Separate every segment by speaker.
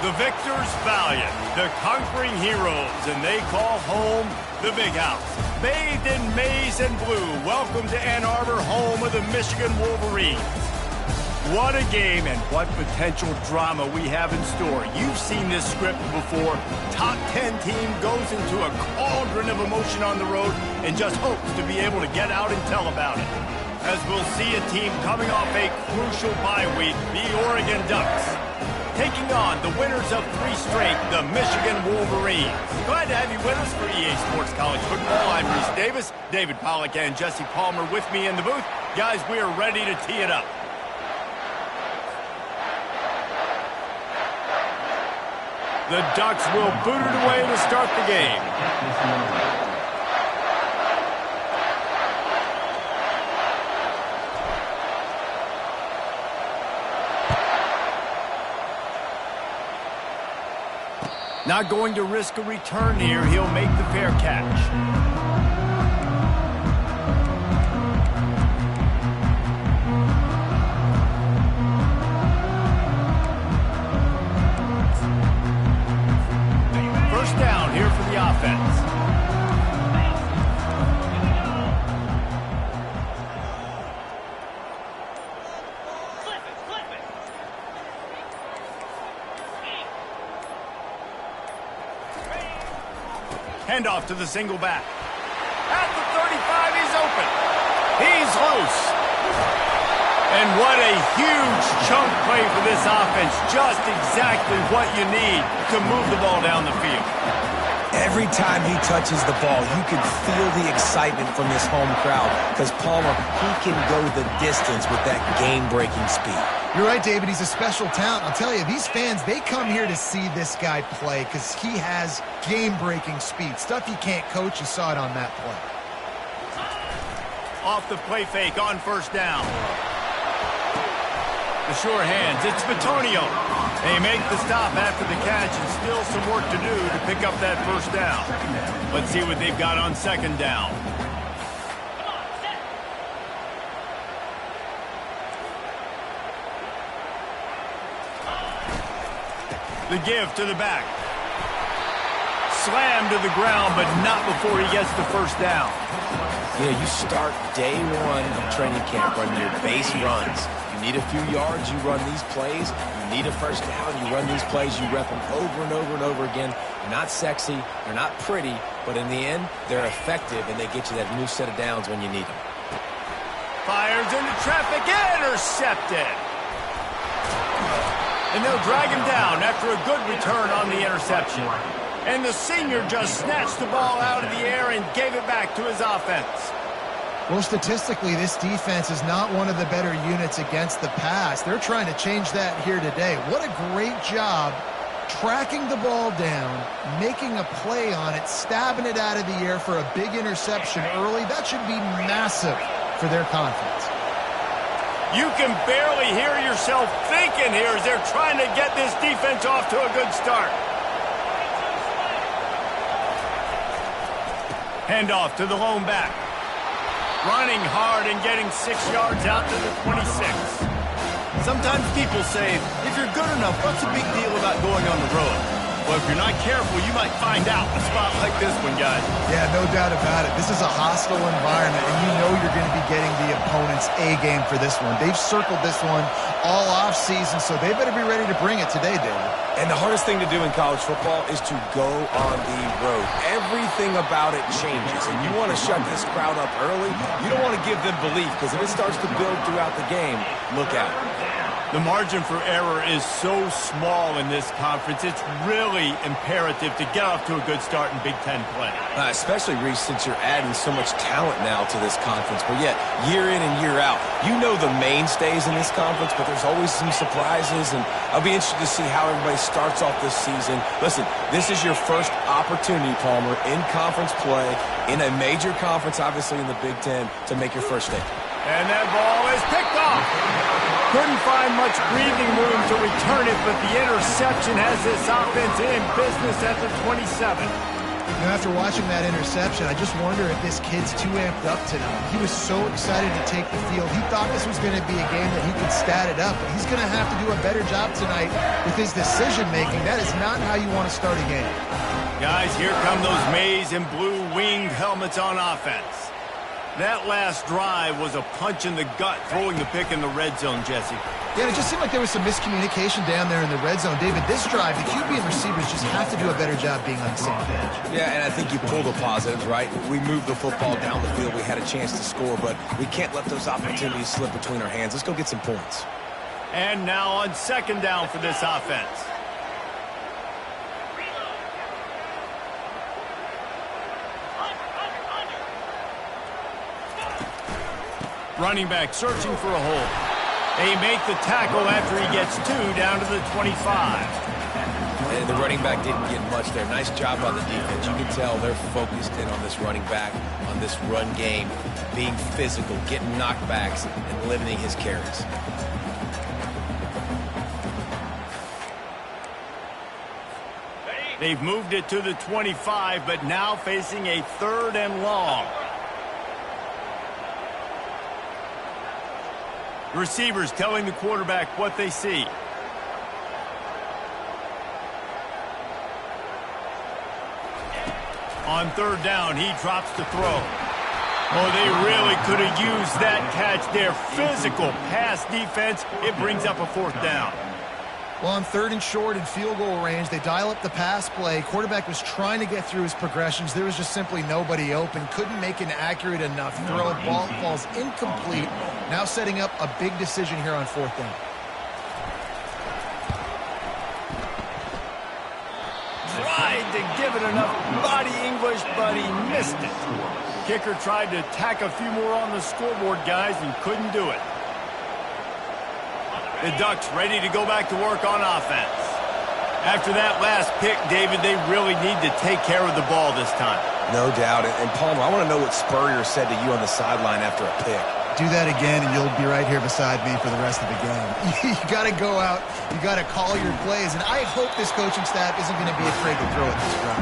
Speaker 1: The victors valiant, the conquering heroes, and they call home the Big House. Bathed in maize and blue, welcome to Ann Arbor, home of the Michigan Wolverines. What a game and what potential drama we have in store. You've seen this script before. Top 10 team goes into a cauldron of emotion on the road and just hopes to be able to get out and tell about it. As we'll see a team coming off a crucial bye week, the Oregon Ducks, taking on the winners of 3 straight, the Michigan Wolverines. Glad to have you with us for EA Sports College Football. I'm Reese Davis, David Pollack and Jesse Palmer with me in the booth. Guys, we are ready to tee it up. The Ducks will boot it away to start the game. Not going to risk a return here. He'll make the fair catch. Down here for the offense. Handoff to the single back. At the 35, he's open. He's loose. And what a huge chunk play for this offense. Just exactly what you need to move the ball down the field.
Speaker 2: Every time he touches the ball, you can feel the excitement from this home crowd because Palmer, he can go the distance with that game-breaking speed.
Speaker 3: You're right, David. He's a special talent. I'll tell you, these fans, they come here to see this guy play because he has game-breaking speed. Stuff you can't coach. You saw it on that play.
Speaker 1: Off the play fake on first down. The sure hands, it's Batonio. They make the stop after the catch and still some work to do to pick up that first down. Let's see what they've got on second down. The give to the back. Slam to the ground, but not before he gets the first down.
Speaker 2: Yeah, you start day one of training camp running your base runs. You need a few yards, you run these plays. You need a first down, you run these plays. You rep them over and over and over again. They're not sexy, they're not pretty, but in the end, they're effective, and they get you that new set of downs when you need them.
Speaker 1: Fires into traffic, intercepted. And they'll drag him down after a good return on the interception. And the senior just snatched the ball out of the air and gave it back to his offense.
Speaker 3: Well, statistically, this defense is not one of the better units against the pass. They're trying to change that here today. What a great job tracking the ball down, making a play on it, stabbing it out of the air for a big interception early. That should be massive for their confidence.
Speaker 1: You can barely hear yourself thinking here as they're trying to get this defense off to a good start. Handoff to the lone back. Running hard and getting 6 yards out to the 26. Sometimes people say, if you're good enough, what's the big deal about going on the road? Well, if you're not careful, you might find out a spot like this one, guys.
Speaker 3: Yeah, no doubt about it. This is a hostile environment, and you know you're going to be getting the opponent's A-game for this one. They've circled this one all off-season, so they better be ready to bring it today, David.
Speaker 2: And the hardest thing to do in college football is to go on the road. Everything about it changes, and you want to shut this crowd up early. You don't want to give them belief, because if it starts to build throughout the game, look out.
Speaker 1: The margin for error is so small in this conference, it's really imperative to get off to a good start in Big Ten play.
Speaker 2: Especially, Reese, since you're adding so much talent now to this conference. But yet, year in and year out, you know the mainstays in this conference, but there's always some surprises, and I'll be interested to see how everybody starts off this season. Listen, this is your first opportunity, Palmer, in conference play, in a major conference, obviously in the Big Ten, to make your first statement.
Speaker 1: And that ball is picked off. Couldn't find much breathing room to return it, but the interception has this offense in business at the 27.
Speaker 3: After watching that interception, I just wonder if this kid's too amped up tonight. He was so excited to take the field. He thought this was going to be a game that he could stat it up, but he's going to have to do a better job tonight with his decision-making. That is not how you want to start a game.
Speaker 1: Guys, here come those maize and blue winged helmets on offense. That last drive was a punch in the gut, throwing the pick in the red zone, Jesse.
Speaker 3: Yeah, it just seemed like there was some miscommunication down there in the red zone. David, this drive, the QB and receivers just have to do a better job being on the same page.
Speaker 2: Yeah, and I think you pull the positives, right? We moved the football down the field. We had a chance to score, but we can't let those opportunities slip between our hands. Let's go get some points.
Speaker 1: And now on second down for this offense. Running back searching for a hole. They make the tackle after he gets 2 down to the 25.
Speaker 2: And the running back didn't get much there. Nice job on the defense. You can tell they're focused in on this running back, on this run game, being physical, getting knockbacks, and limiting his carries.
Speaker 1: They've moved it to the 25, but now facing a 3rd and long. Receivers telling the quarterback what they see. On 3rd down, he drops the throw. Oh, they really could have used that catch there. Physical pass defense. It brings up a 4th down.
Speaker 3: Well, on 3rd and short in field goal range, they dial up the pass play. Quarterback was trying to get through his progressions. There was just simply nobody open. Couldn't make an accurate enough throw. Ball falls incomplete. Now setting up a big decision here on 4th down.
Speaker 1: Tried to give it enough body English, but he missed it. Kicker tried to tack a few more on the scoreboard, guys, and couldn't do it. The Ducks ready to go back to work on offense. After that last pick, David, they really need to take care of the ball this time.
Speaker 2: No doubt. And Palmer, I want to know what Spurrier said to you on the sideline after a pick.
Speaker 3: Do that again, and you'll be right here beside me for the rest of the game. You got to go out. You got to call your plays, and I hope this coaching staff isn't going to be afraid to throw at this round.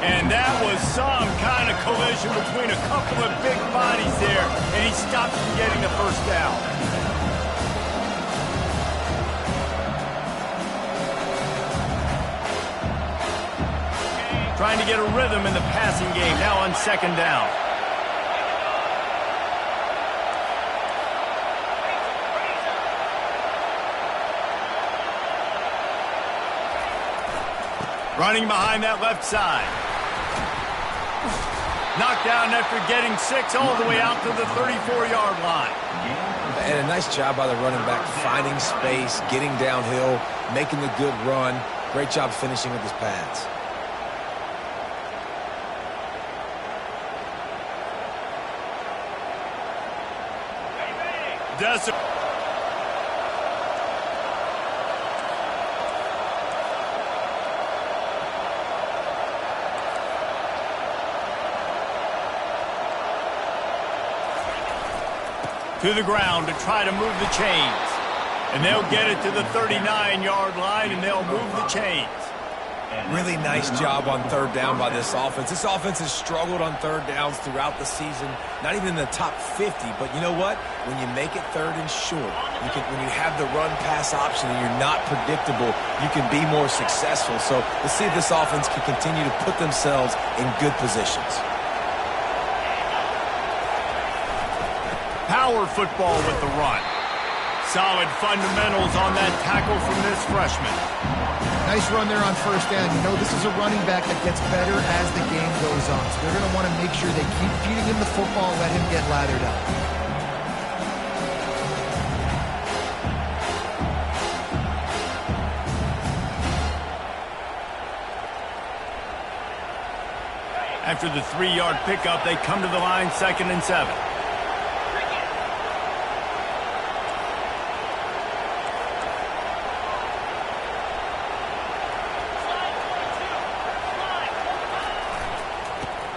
Speaker 1: And that was some kind of collision between a couple of big bodies there, and he stopped from getting the 1st down. Trying to get a rhythm in the passing game, now on 2nd down. Running behind that left side. Knocked down after getting 6 all the way out to the 34-yard line.
Speaker 2: And a nice job by the running back, finding space, getting downhill, making a good run. Great job finishing with his pads.
Speaker 1: To the ground to try to move the chains. And they'll get it to the 39-yard line, and they'll move the chains.
Speaker 2: Really nice job on 3rd down by this offense. This offense has struggled on 3rd downs throughout the season. Not even in the top 50, but you know what? When you make it 3rd and short, when you have the run-pass option and you're not predictable, you can be more successful. So let's see if this offense can continue to put themselves in good positions.
Speaker 1: Power football with the run. Solid fundamentals on that tackle from this freshman.
Speaker 3: Nice run there on 1st down. You know, this is a running back that gets better as the game goes on. So they're going to want to make sure they keep feeding him the football and let him get lathered up.
Speaker 1: After the 3-yard pickup, they come to the line 2nd and 7.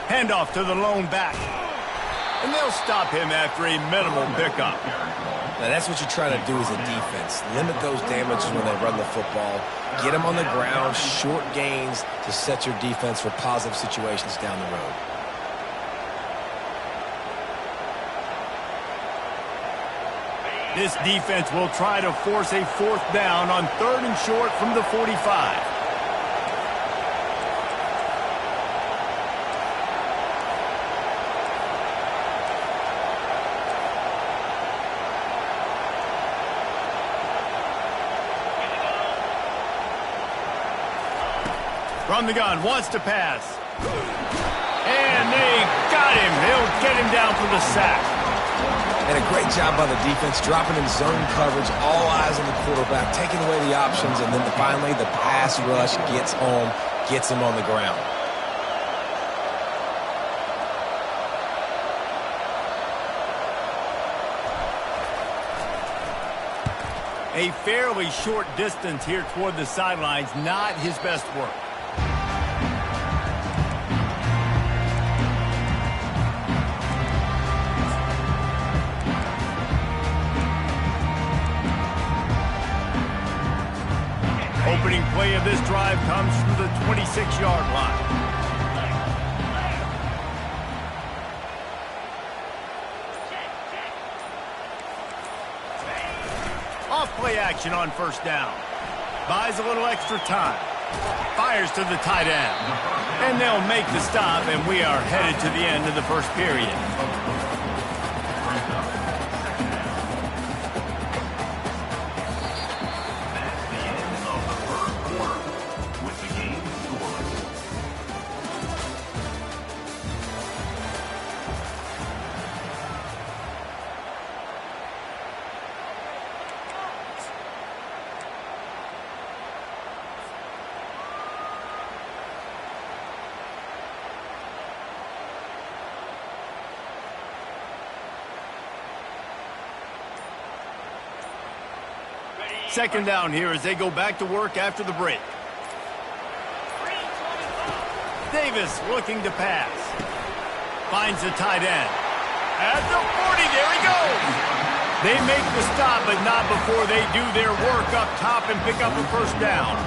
Speaker 1: Handoff to the lone back. And they'll stop him after a minimal pickup.
Speaker 2: Now, that's what you're trying to do as a defense. Limit those damages when they run the football. Get them on the ground, short gains to set your defense for positive situations down the road.
Speaker 1: This defense will try to force a 4th down on 3rd and short from the 45. From the gun, wants to pass. And they got him. They'll get him down for the sack.
Speaker 2: And a great job by the defense, dropping in zone coverage, all eyes on the quarterback, taking away the options, and then finally the pass rush gets home, gets him on the ground.
Speaker 1: A fairly short distance here toward the sidelines, not his best work. Opening play of this drive comes from the 26-yard line. Off play action on 1st down. Buys a little extra time. Fires to the tight end. And they'll make the stop, and we are headed to the end of the 1st period. Second down here as they go back to work after the break. Davis looking to pass. Finds the tight end. At the 40, there he goes. They make the stop, but not before they do their work up top and pick up a 1st down.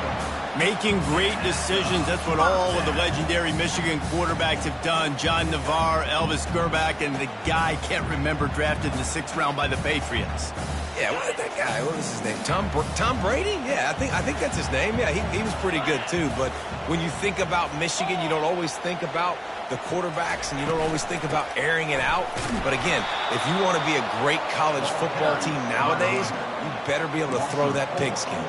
Speaker 1: Making great decisions, that's what all of the legendary Michigan quarterbacks have done. John Navarre, Elvis Gerbach, and the guy, can't remember, drafted in the 6th round by the Patriots.
Speaker 2: Yeah, that guy, what was his name? Tom Brady? Yeah, I think that's his name. Yeah, he was pretty good too. But when you think about Michigan, you don't always think about the quarterbacks, and you don't always think about airing it out. But again, if you want to be a great college football team nowadays, you better be able to throw that pigskin.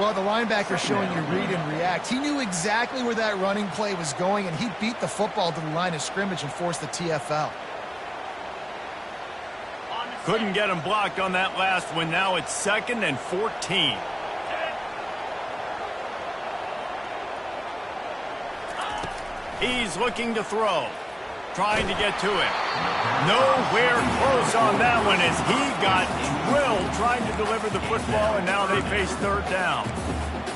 Speaker 3: Well, the linebacker showing you read and react. He knew exactly where that running play was going, and he beat the football to the line of scrimmage and forced the TFL.
Speaker 1: Couldn't get him blocked on that last one. Now it's 2nd and 14. He's looking to throw. Trying to get to him. Nowhere close on that one as he got drilled trying to deliver the football, and now they face 3rd down.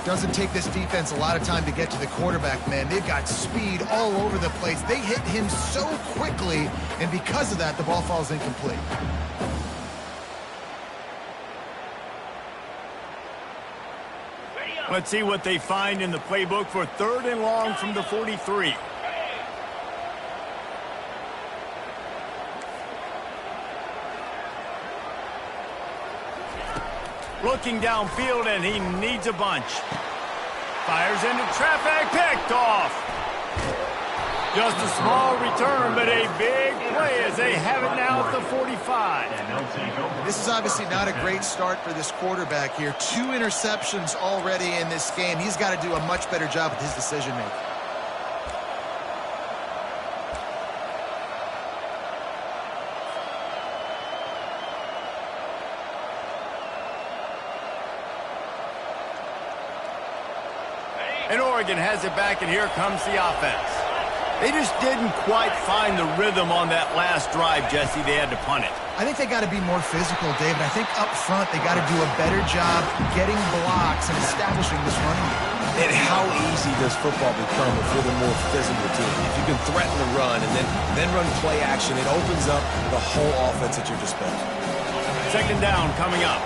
Speaker 3: Doesn't take this defense a lot of time to get to the quarterback, man. They've got speed all over the place. They hit him so quickly, and because of that, the ball falls incomplete.
Speaker 1: Let's see what they find in the playbook for 3rd and long from the 43. Looking downfield, and he needs a bunch. Fires into traffic, picked off. Just a small return, but a big play as they have it now at the 45.
Speaker 3: This is obviously not a great start for this quarterback here. 2 interceptions already in this game. He's got to do a much better job with his decision-making.
Speaker 1: And Oregon has it back, and here comes the offense. They just didn't quite find the rhythm on that last drive, Jesse. They had to punt it.
Speaker 3: I think they got to be more physical, David. I think up front they got to do a better job getting blocks and establishing this running game.
Speaker 2: And how easy does football become if you're the more physical team? If you can threaten the run and then run play action, it opens up the whole offense at your disposal.
Speaker 1: Second down coming up.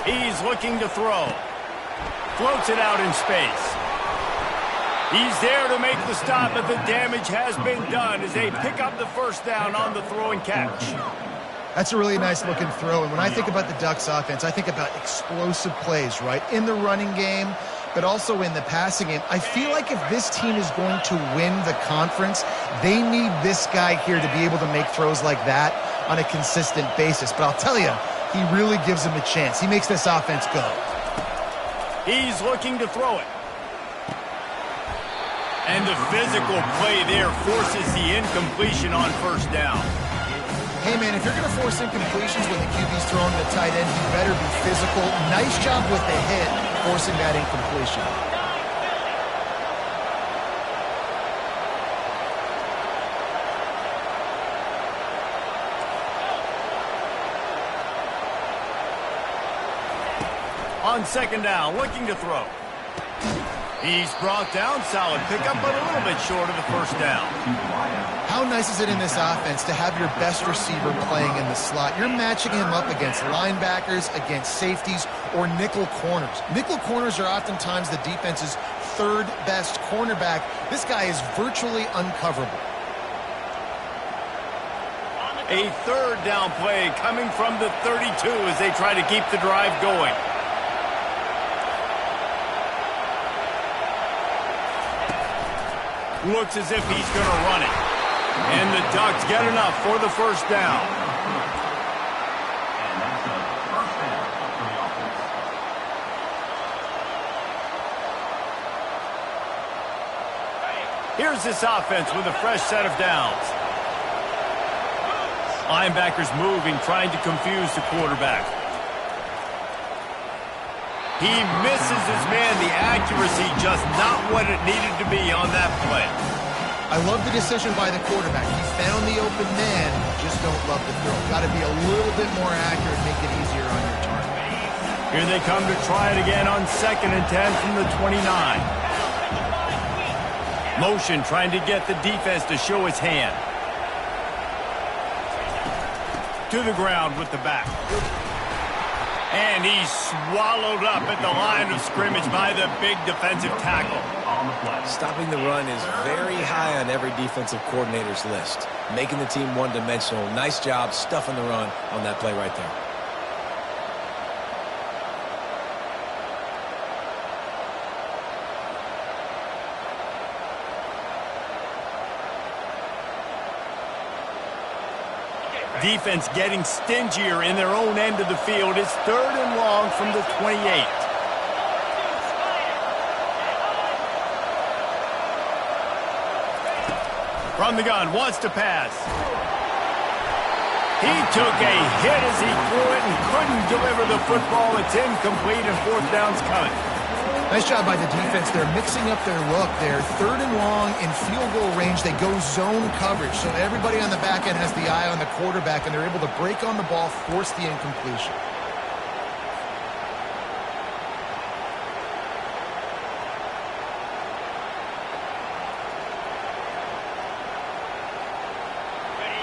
Speaker 1: He's looking to throw. Floats it out in space. He's there to make the stop, but the damage has been done as they pick up the first down on the throw and catch.
Speaker 3: That's a really nice looking throw. And when I think about the Ducks offense, I think about explosive plays, right? In the running game, but also in the passing game. I feel like if this team is going to win the conference, they need this guy here to be able to make throws like that on a consistent basis. But I'll tell you, he really gives them a chance. He makes this offense go.
Speaker 1: He's looking to throw it. And the physical play there forces the incompletion on first down.
Speaker 3: Hey, man, if you're going to force incompletions when the QB's throwing the tight end, you better be physical. Nice job with the hit, forcing that incompletion.
Speaker 1: On second down, looking to throw. He's brought down, solid pickup, but a little bit short of the first down.
Speaker 3: How nice is it in this offense to have your best receiver playing in the slot? You're matching him up against linebackers, against safeties, or nickel corners. Nickel corners are oftentimes the defense's third best cornerback. This guy is virtually uncoverable.
Speaker 1: A third down play coming from the 32 as they try to keep the drive going. Looks as if he's going to run it. And the Ducks get enough for the first down. Here's this offense with a fresh set of downs. Linebackers moving, trying to confuse the quarterback. He misses his man. The accuracy just not what it needed to be on that play.
Speaker 3: I love the decision by the quarterback. He found the open man, just don't love the throw. Got to be a little bit more accurate, make it easier on your target.
Speaker 1: Here they come to try it again on 2nd and 10 from the 29. Motion trying to get the defense to show his hand. To the ground with the back. And he's swallowed up at the line of scrimmage by the big defensive tackle.
Speaker 2: Stopping the run is very high on every defensive coordinator's list. Making the team one-dimensional. Nice job stuffing the run on that play right there.
Speaker 1: Defense getting stingier in their own end of the field. It's 3rd and long from the 28. From the gun, wants to pass. He took a hit as he threw it and couldn't deliver the football. It's incomplete and 4th down's coming.
Speaker 3: Nice job by the defense. They're mixing up their look. They're 3rd and long in field goal range. They go zone coverage. So everybody on the back end has the eye on the quarterback, and they're able to break on the ball, force the incompletion.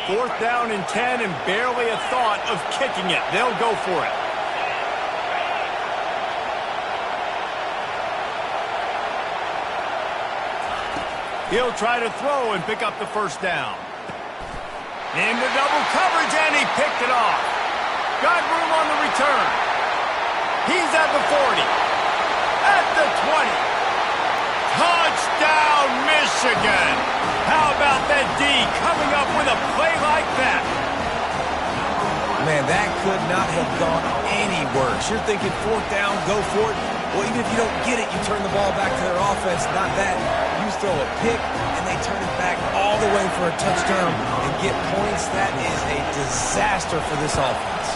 Speaker 1: Fourth down and 10 and barely a thought of kicking it. They'll go for it. He'll try to throw and pick up the first down. Into double coverage, and he picked it off. Got room on the return. He's at the 40. At the 20. Touchdown, Michigan. How about that D coming up with a play like that?
Speaker 2: Man, that could not have gone any worse. You're thinking 4th down, go for it. Well, even if you don't get it, you turn the ball back to their offense. Not that. You throw a pick, and they turn it back all the way for a touchdown and get points. That is a disaster for this offense.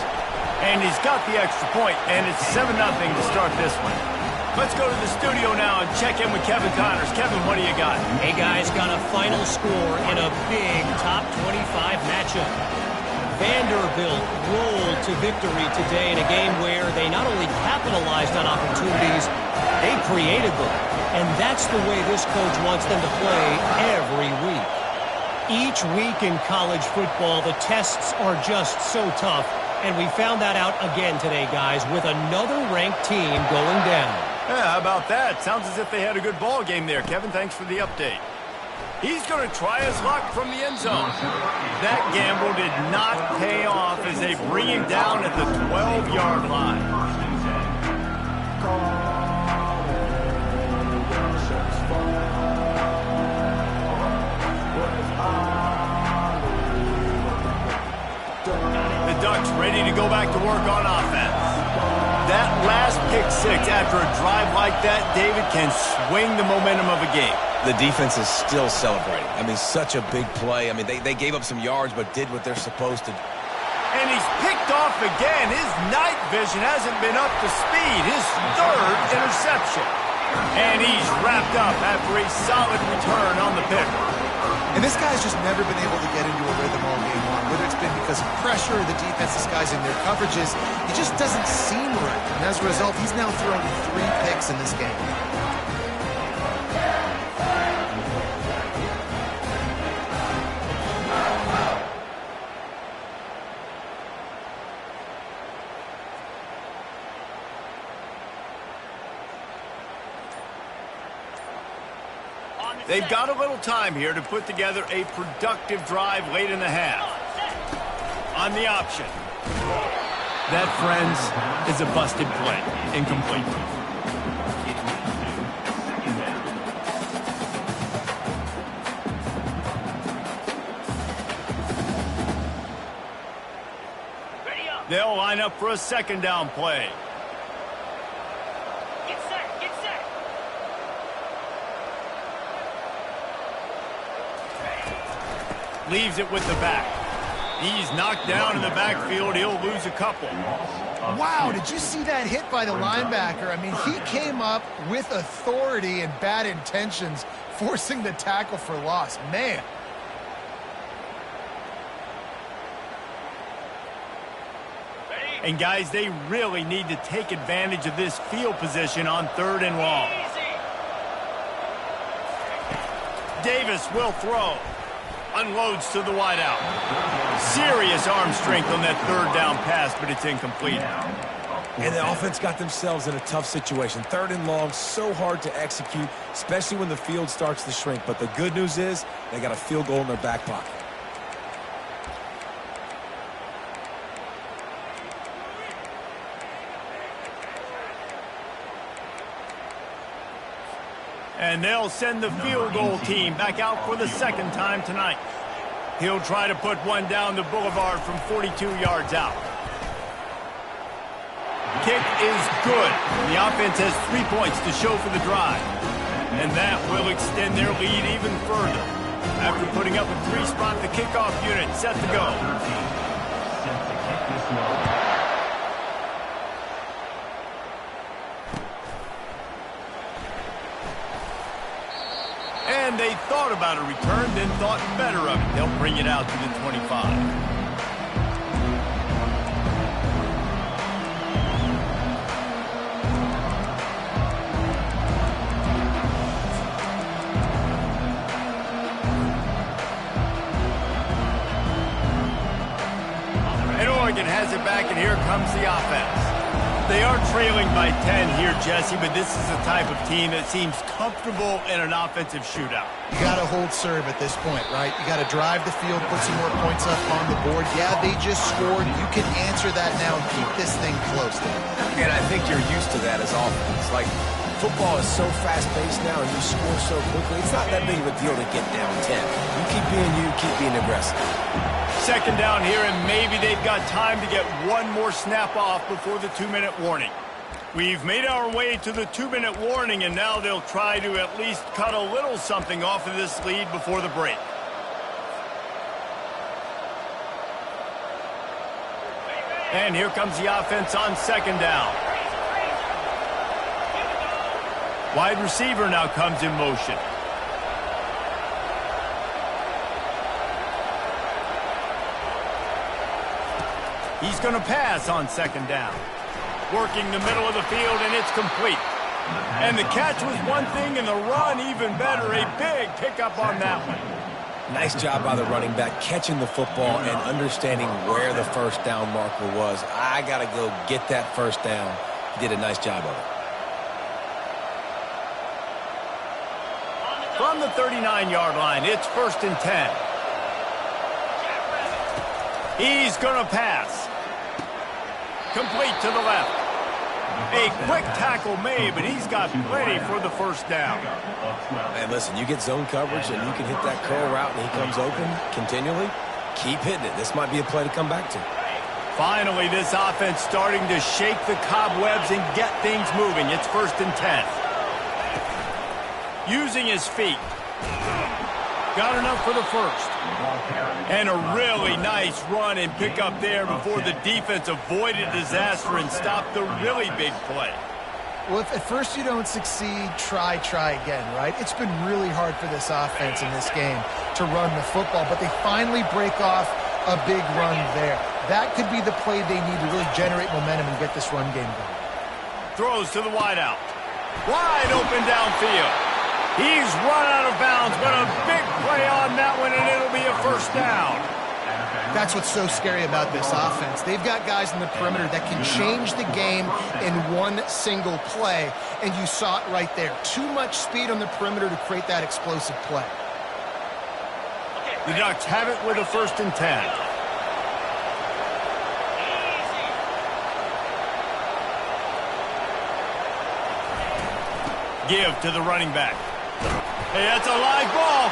Speaker 1: And he's got the extra point, and it's 7-0 to start this one. Let's go to the studio now and check in with Kevin Connors. Kevin, what do you got?
Speaker 4: Hey, guys, got a final score in a big top 25 matchup. Vanderbilt rolled to victory today in a game where they not only capitalized on opportunities, they created them. And that's the way this coach wants them to play every week. Each week in college football, the tests are just so tough. And we found that out again today, guys, with another ranked team going down.
Speaker 1: Yeah, how about that? Sounds as if they had a good ball game there. Kevin, thanks for the update. He's going to try his luck from the end zone. That gamble did not pay off as they bring him down at the 12-yard line. The Ducks ready to go back to work on offense. That last pick six after a drive like that, David, can swing the momentum of a game.
Speaker 2: The defense is still celebrating. I mean, such a big play. I mean, they gave up some yards but did what they're supposed to.
Speaker 1: And he's picked off again. His night vision hasn't been up to speed. His third interception. And he's wrapped up after a solid return on the pick.
Speaker 3: And this guy's just never been able to get into a rhythm all game long. Whether it's been because of pressure or the defense disguising their coverages, he just doesn't seem right. And as a result, he's now thrown 3 picks in this game.
Speaker 1: They've got a little time here to put together a productive drive late in the half. On the option. That, friends, is a busted play. Incomplete. They'll line up for a second down play. Leaves it with the back. He's knocked down in the backfield. He'll lose a couple.
Speaker 3: Wow, did you see that hit by the linebacker? I mean, he came up with authority and bad intentions, forcing the tackle for loss. Man.
Speaker 1: And, guys, they really need to take advantage of this field position on 3rd and long. Davis will throw. Unloads to the wideout. Serious arm strength on that 3rd down pass, but it's incomplete.
Speaker 2: And the offense got themselves in a tough situation. 3rd and long, so hard to execute, especially when the field starts to shrink. But the good news is they got a field goal in their back pocket.
Speaker 1: And they'll send the field goal team back out for the second time tonight. He'll try to put one down the boulevard from 42 yards out. Kick is good. The offense has 3 points to show for the drive. And that will extend their lead even further. After putting up a 3-spot, the kickoff unit set to go. And they thought about a return, then thought better of it. They'll bring it out to the 25. And Oregon has it back, and here comes the offense. They are trailing by 10 here, Jesse, but this is the type of team that seems comfortable in an offensive shootout.
Speaker 3: You got to hold serve at this point, right? You got to drive the field, put some more points up on the board. Yeah, they just scored. You can answer that now and keep this thing close.
Speaker 2: And I think you're used to that as offense. Like, football is so fast-paced now and you score so quickly. It's not that big of a deal to get down 10. You keep being aggressive.
Speaker 1: Second down here, and maybe they've got time to get one more snap off before the 2-minute warning. We've made our way to the 2-minute warning, and now they'll try to at least cut a little something off of this lead before the break. And here comes the offense on second down. Wide receiver now comes in motion. He's going to pass on second down. Working the middle of the field, and it's complete. And the catch was one thing, and the run even better. A big pickup on that one.
Speaker 2: Nice job by the running back, catching the football and understanding where the first down marker was. I got to go get that first down. He did a nice job of it.
Speaker 1: From the 39-yard line, it's 1st and 10. He's going to pass. Complete to the left. A quick tackle made, but he's got plenty for the first down.
Speaker 2: And listen, you get zone coverage and you can hit that curl route and he comes open continually. Keep hitting it. This might be a play to come back to.
Speaker 1: Finally, this offense starting to shake the cobwebs and get things moving. It's 1st and 10. Using his feet. Got enough for the first. And a really nice run and pick up there before the defense avoided disaster and stopped the really big play.
Speaker 3: Well, if at first you don't succeed, try again, right? It's been really hard for this offense in this game to run the football, but they finally break off a big run there. That could be the play they need to really generate momentum and get this run game going.
Speaker 1: Throws to the wideout. Wide open downfield. He's run out of bounds, but a big play on that one, and it'll be a first down.
Speaker 3: That's what's so scary about this offense. They've got guys in the perimeter that can change the game in one single play, and you saw it right there. Too much speed on the perimeter to create that explosive play.
Speaker 1: The Ducks have it with a 1st and 10. Give to the running back. Hey, that's a live ball.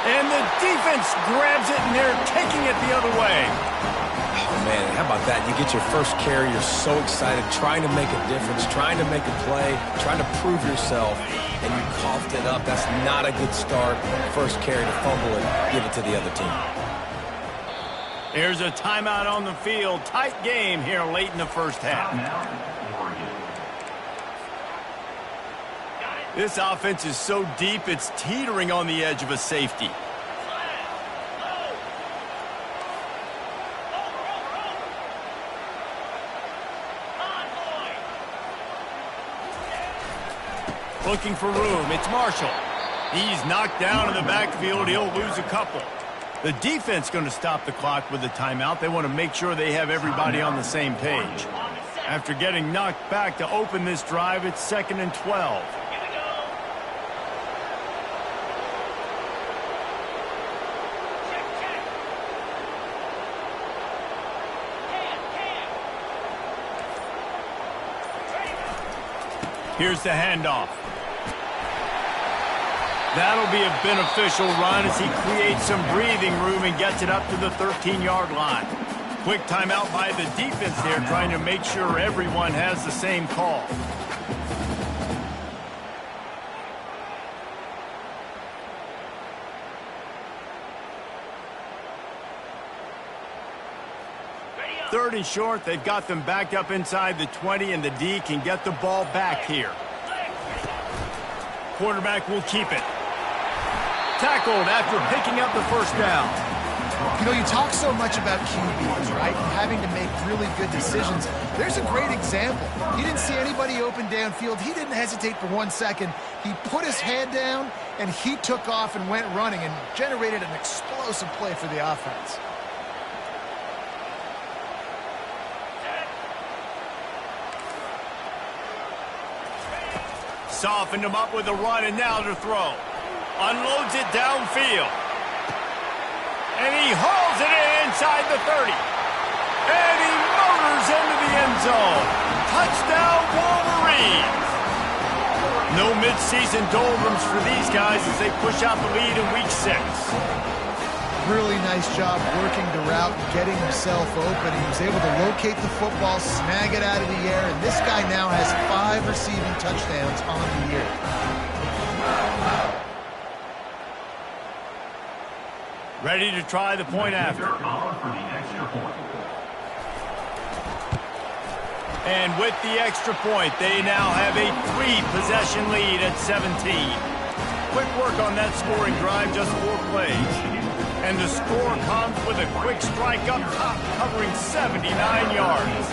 Speaker 1: And the defense grabs it, and they're taking it the other way.
Speaker 2: Oh, man, how about that? You get your first carry. You're so excited, trying to make a difference, trying to make a play, trying to prove yourself, and you coughed it up. That's not a good start. First carry to fumble it, give it to the other team.
Speaker 1: Here's a timeout on the field. Tight game here late in the first half. This offense is so deep, it's teetering on the edge of a safety. Looking for room. It's Marshall. He's knocked down in the backfield. He'll lose a couple. The defense going to stop the clock with a timeout. They want to make sure they have everybody on the same page. After getting knocked back to open this drive, it's 2nd and 12. Here's the handoff. That'll be a beneficial run as he creates some breathing room and gets it up to the 13-yard line. Quick timeout by the defense there, trying to make sure everyone has the same call. Third and short, they've got them backed up inside the 20, and the D can get the ball back here. Quarterback will keep it. Tackled after picking up the first down.
Speaker 3: You know, you talk so much about QBs, right, and having to make really good decisions. There's a great example. He didn't see anybody open downfield. He didn't hesitate for 1 second. He put his head down, and he took off and went running and generated an explosive play for the offense.
Speaker 1: Softened him up with a run, and now to throw. Unloads it downfield. And he hauls it in inside the 30. And he motors into the end zone. Touchdown, Wolverines. No midseason doldrums for these guys as they push out the lead in Week 6.
Speaker 3: Really nice job working the route and getting himself open. He was able to locate the football, snag it out of the air, and this guy now has 5 receiving touchdowns on the year.
Speaker 1: Ready to try the point after. And with the extra point, they now have a 3-possession lead at 17. Quick work on that scoring drive, just 4 plays. And the score comes with a quick strike up top, covering 79 yards.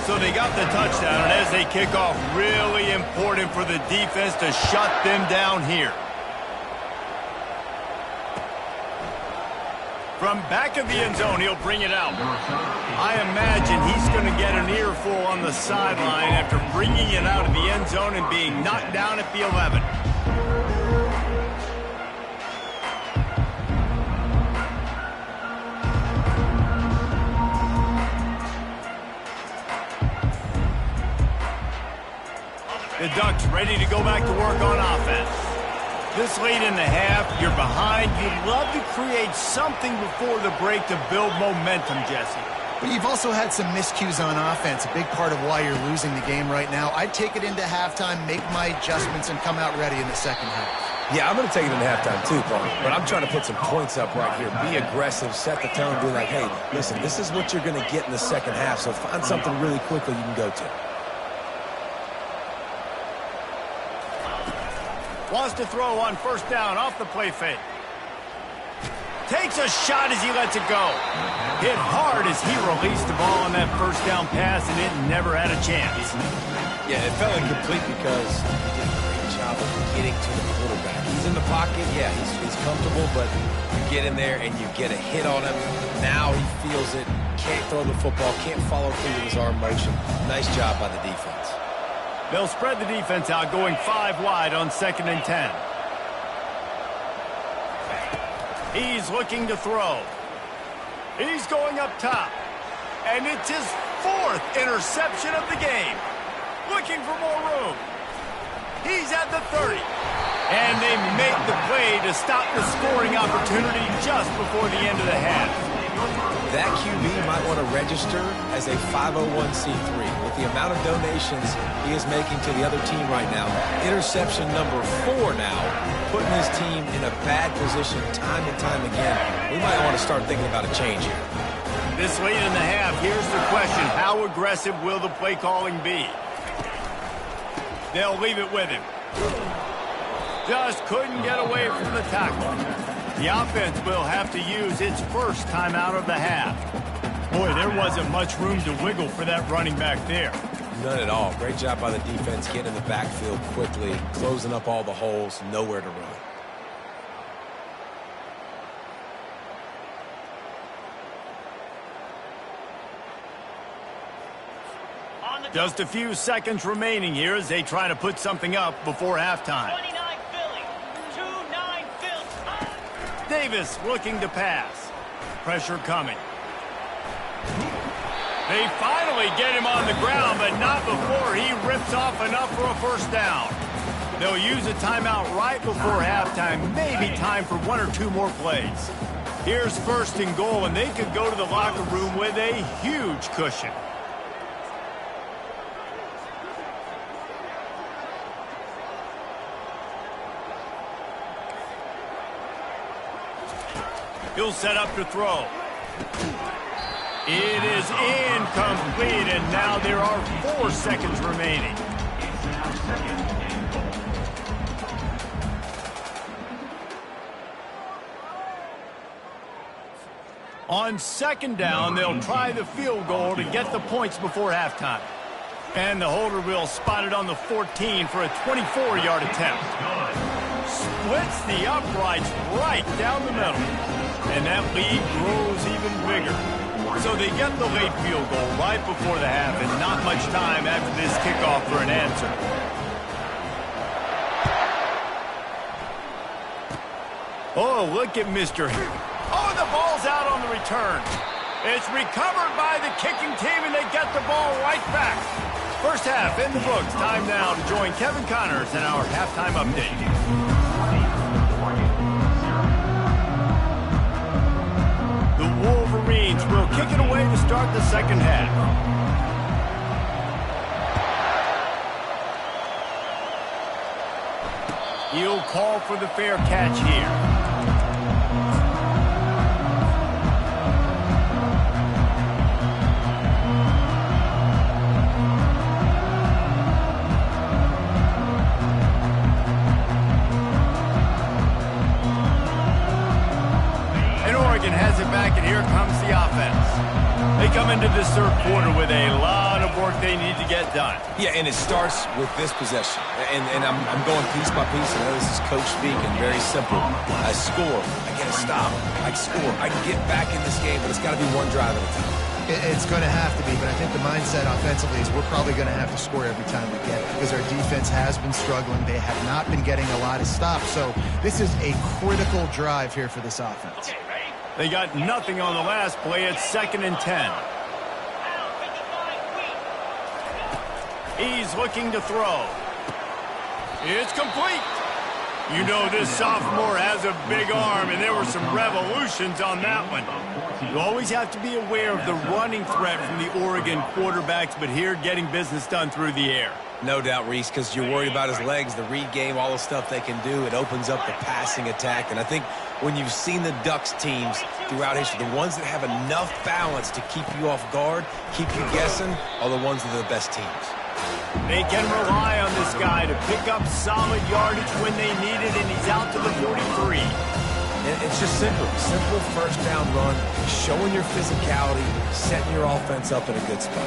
Speaker 1: So they got the touchdown, and as they kick off, really important for the defense to shut them down here. From back of the end zone, he'll bring it out. I imagine he's going to get an earful on the sideline after bringing it out of the end zone and being knocked down at the 11. The Ducks ready to go back to work on offense. This late in the half, you're behind. You'd love to create something before the break to build momentum, Jesse.
Speaker 3: But you've also had some miscues on offense, a big part of why you're losing the game right now. I'd take it into halftime, make my adjustments, and come out ready in the second half.
Speaker 2: Yeah, I'm going to take it into halftime too, Paul. But I'm trying to put some points up right here. Be aggressive, set the tone, be like, hey, listen, this is what you're going to get in the second half, so find something really quickly you can go to.
Speaker 1: Wants to throw on first down off the play fake. Takes a shot as he lets it go. Hit hard as he released the ball on that first down pass, and it never had a chance.
Speaker 2: Yeah, it felt incomplete because he did a great job of getting to the quarterback. He's in the pocket, yeah, he's comfortable, but you get in there and you get a hit on him. Now he feels it, can't throw the football, can't follow through with his arm motion. Nice job by the defense.
Speaker 1: They'll spread the defense out, going 5 wide on 2nd and 10. He's looking to throw. He's going up top. And it's his 4th interception of the game. Looking for more room. He's at the 30. And they make the play to stop the scoring opportunity just before the end of the half.
Speaker 2: That QB might want to register as a 501c3. With the amount of donations he is making to the other team right now, interception number 4 now, putting his team in a bad position time and time again. We might want to start thinking about a change here.
Speaker 1: This late in the half, here's the question. How aggressive will the play calling be? They'll leave it with him. Just couldn't get away from the tackle. The offense will have to use its first timeout of the half. Boy, there wasn't much room to wiggle for that running back there.
Speaker 2: None at all. Great job by the defense getting in the backfield quickly, closing up all the holes, nowhere to run.
Speaker 1: Just a few seconds remaining here as they try to put something up before halftime.
Speaker 4: 29 Philly. 2-9 Philly.
Speaker 1: Davis looking to pass. Pressure coming. They finally get him on the ground, but not before he rips off enough for a first down. They'll use a timeout right before halftime, maybe time for 1 or 2 more plays. Here's 1st and goal, and they could go to the locker room with a huge cushion. He'll set up to throw. It is incomplete, and now there are 4 seconds remaining. On 2nd down, they'll try the field goal to get the points before halftime. And the holder will spot it on the 14 for a 24-yard attempt. Splits the uprights right down the middle. And that lead grows even bigger. So they get the late field goal right before the half, and not much time after this kickoff for an answer. Oh, look at Mr. Oh, the ball's out on the return. It's recovered by the kicking team, and they get the ball right back. First half in the books. Time now to join Kevin Connors in our halftime update. The Wolverines will kick it away to start the second half. He'll call for the fair catch here. Has it back, and here comes the offense. They come into this third quarter with a lot of work they they need to get done.
Speaker 2: Yeah, and it starts with this possession. And I'm going piece by piece. I know this is coach speaking, very simple. I score, I get a stop, I score, I can get back in this game, but it's got to be one drive at a time.
Speaker 3: It's going to have to be, but I think the mindset offensively is we're probably going to have to score every time we get it because our defense has been struggling. They have not been getting a lot of stops, so this is a critical drive here for this offense.
Speaker 1: They got nothing on the last play. It's 2nd and 10. He's looking to throw. It's complete. You know this sophomore has a big arm, and there were some revolutions on that one. You always have to be aware of the running threat from the Oregon quarterbacks, but here getting business done through the air.
Speaker 2: No doubt, Reese, because you're worried about his legs, the read game, all the stuff they can do. It opens up the passing attack. And I think when you've seen the Ducks teams throughout history, the ones that have enough balance to keep you off guard, keep you guessing, are the ones that are the best teams.
Speaker 1: They can rely on this guy to pick up solid yardage when they need it, and he's out to the 43.
Speaker 2: It's just simple first down run, showing your physicality, setting your offense up in a good spot.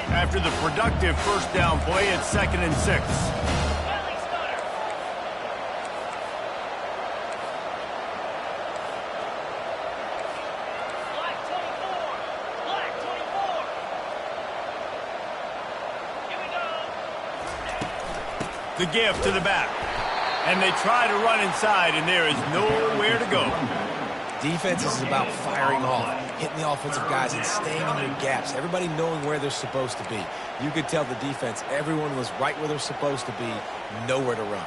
Speaker 1: After the productive first down play, it's 2nd and 6. The give to the back. And they try to run inside, and there is nowhere to go.
Speaker 2: Defense is about firing off, hitting the offensive guys and staying in your gaps. Everybody knowing where they're supposed to be. You could tell the defense, everyone was right where they're supposed to be, nowhere to run.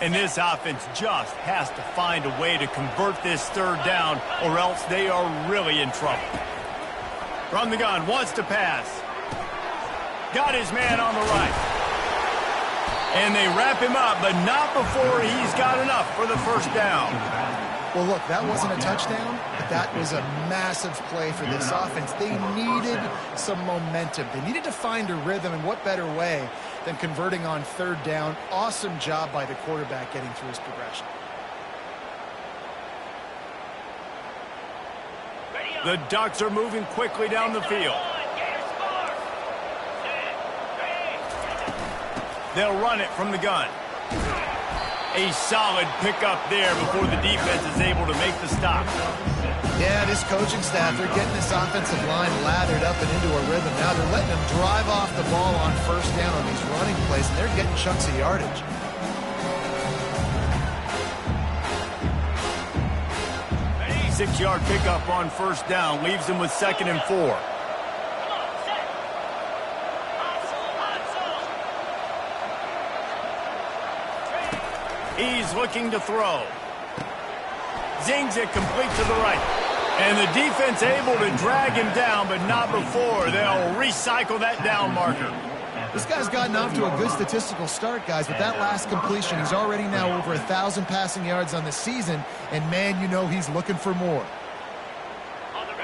Speaker 1: And this offense just has to find a way to convert this 3rd down, or else they are really in trouble. From the gun, wants to pass. Got his man on the right. And they wrap him up, but not before he's got enough for the first down.
Speaker 3: Well, look, that wasn't a touchdown, but that was a massive play for this offense. They needed some momentum. They needed to find a rhythm, and what better way than converting on 3rd down. Awesome job by the quarterback getting through his progression.
Speaker 1: The Ducks are moving quickly down the field. They'll run it from the gun. A solid pickup there before the defense is able to make the stop.
Speaker 3: Yeah, this coaching staff, they're getting this offensive line lathered up and into a rhythm. Now they're letting them drive off the ball on 1st down on these running plays, and they're getting chunks of yardage.
Speaker 1: A 6-yard pickup on 1st down leaves them with 2nd and 4. He's looking to throw. Zings it complete to the right. And the defense able to drag him down, but not before they'll recycle that down marker.
Speaker 3: This guy's gotten off to a good statistical start, guys, but that last completion, he's already now over 1,000 passing yards on the season, and man, you know he's looking for more.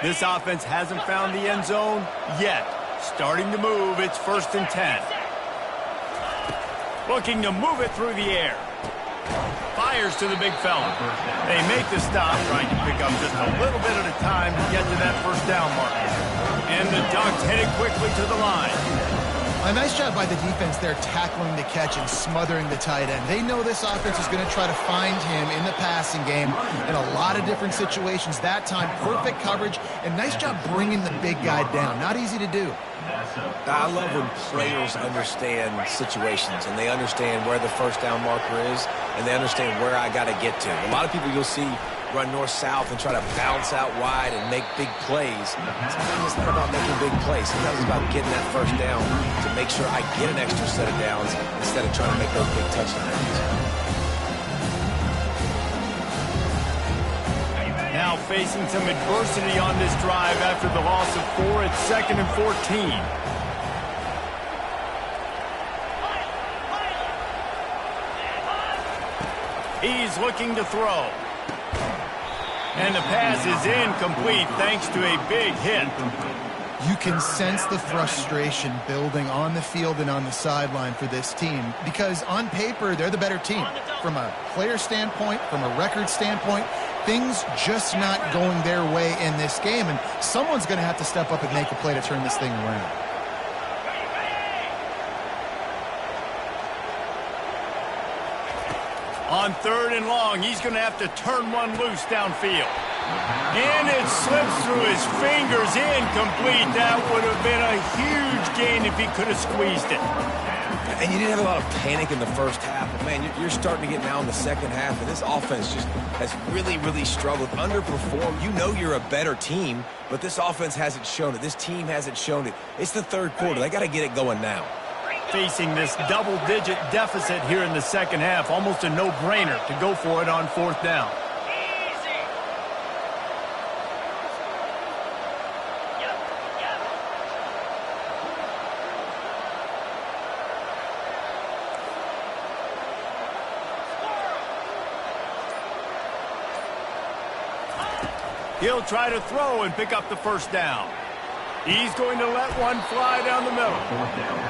Speaker 1: This offense hasn't found the end zone yet. Starting to move, it's 1st and 10. Looking to move it through the air. Fires to the big fella. They make the stop, trying to pick up just a little bit at a time to get to that 1st down marker. And the Ducks headed quickly to the line.
Speaker 3: A nice job by the defense there tackling the catch and smothering the tight end. They know this offense is going to try to find him in the passing game in a lot of different situations. That time, perfect coverage, and nice job bringing the big guy down. Not easy to do.
Speaker 2: I love when players understand situations and they understand where the 1st down marker is and they understand where I got to get to. A lot of people you'll see run north-south and try to bounce out wide and make big plays. Sometimes it's not about making big plays. Sometimes it's about getting that 1st down to make sure I get an extra set of downs instead of trying to make those big touchdowns.
Speaker 1: Now facing some adversity on this drive after the loss of 4, it's 2nd and 14. He's looking to throw. And the pass is incomplete thanks to a big hit.
Speaker 3: You can sense the frustration building on the field and on the sideline for this team because on paper, they're the better team. From a player standpoint, from a record standpoint, things just not going their way in this game, and someone's going to have to step up and make a play to turn this thing around.
Speaker 1: On 3rd and long, he's going to have to turn one loose downfield. And it slips through his fingers, incomplete. That would have been a huge gain if he could have squeezed it.
Speaker 2: And you didn't have a lot of panic in the first half. But, man, you're starting to get now in the second half, and this offense just has really, really struggled, underperformed. You know you're a better team, but this offense hasn't shown it. This team hasn't shown it. It's the third quarter. They got to get it going now.
Speaker 1: Facing this double-digit deficit here in the second half, almost a no-brainer to go for it on 4th down. He'll try to throw and pick up the 1st down. He's going to let one fly down the middle.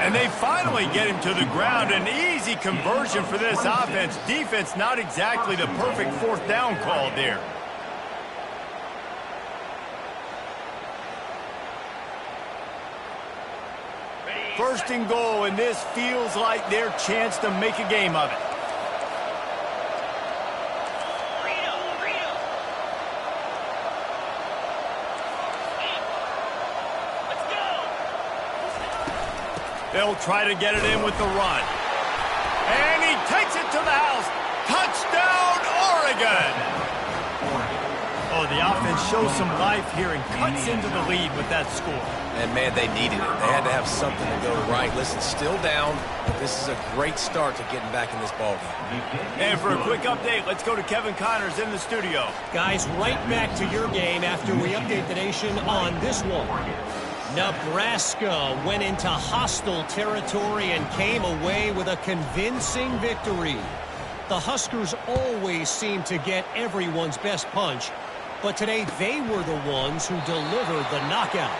Speaker 1: And they finally get him to the ground. An easy conversion for this offense. Defense not exactly the perfect 4th down call there. First and goal, and this feels like their chance to make a game of it. They'll try to get it in with the run. And he takes it to the house. Touchdown, Oregon! Oh, the offense shows some life here and cuts into the lead with that score.
Speaker 2: And, man, they needed it. They had to have something to go right. Listen, still down, but this is a great start to getting back in this ballgame.
Speaker 1: And for a quick update, let's go to Kevin Connors in the studio.
Speaker 4: Guys, right back to your game after we update the nation on this one. Nebraska went into hostile territory and came away with a convincing victory. The Huskers always seem to get everyone's best punch, but today they were the ones who delivered the knockout.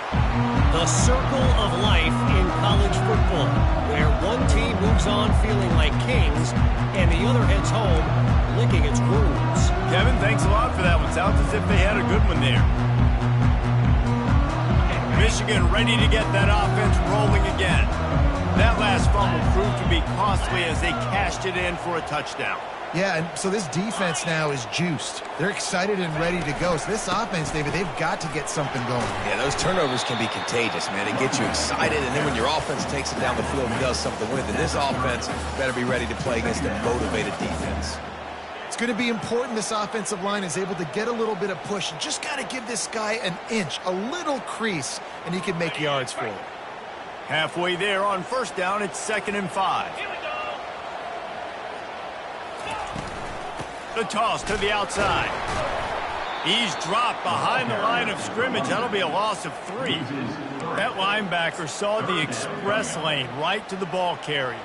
Speaker 4: The circle of life in college football, where one team moves on feeling like kings and the other heads home licking its wounds.
Speaker 1: Kevin, thanks a lot for that one. Sounds as if they had a good one there. Michigan ready to get that offense rolling again. That last fumble proved to be costly as they cashed it in for a touchdown.
Speaker 3: Yeah, and so this defense now is juiced. They're excited and ready to go. So this offense, David, they've got to get something going.
Speaker 2: Yeah, those turnovers can be contagious, man. It gets you excited, and then when your offense takes it down the field and does something with it, this offense better be ready to play against a motivated defense.
Speaker 3: It's going to be important this offensive line is able to get a little bit of push. You just got to give this guy an inch, a little crease, and he can make yards for it.
Speaker 1: Halfway there on 1st down, it's 2nd and 5. The toss to the outside. He's dropped behind the line of scrimmage. That'll be a loss of 3. That linebacker saw the express lane right to the ball carrier.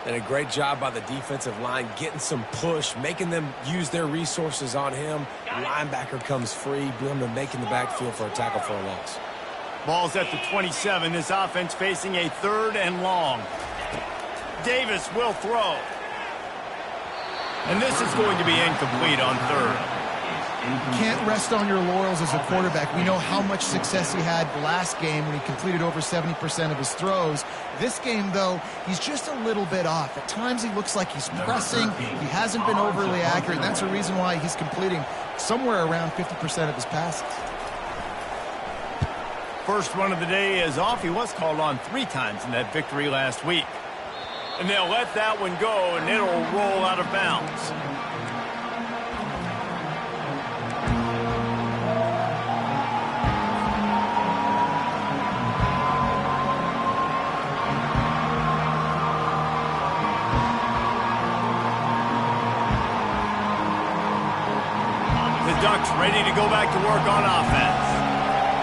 Speaker 2: And a great job by the defensive line, getting some push, making them use their resources on him. Linebacker comes free, Bloom making the backfield for a tackle for a loss.
Speaker 1: Ball's at the 27. This offense facing a 3rd and long. Davis will throw. And this is going to be incomplete on 3rd.
Speaker 3: Can't rest on your laurels as a quarterback. We know how much success he had last game when he completed over 70% of his throws. This game, though, he's just a little bit off. At times he looks like he's pressing. He hasn't been overly accurate, and that's the reason why he's completing somewhere around 50% of his passes.
Speaker 1: First one of the day is off. He was called on 3 times in that victory last week. And they'll let that one go, and it'll roll out of bounds. Ducks ready to go back to work on offense.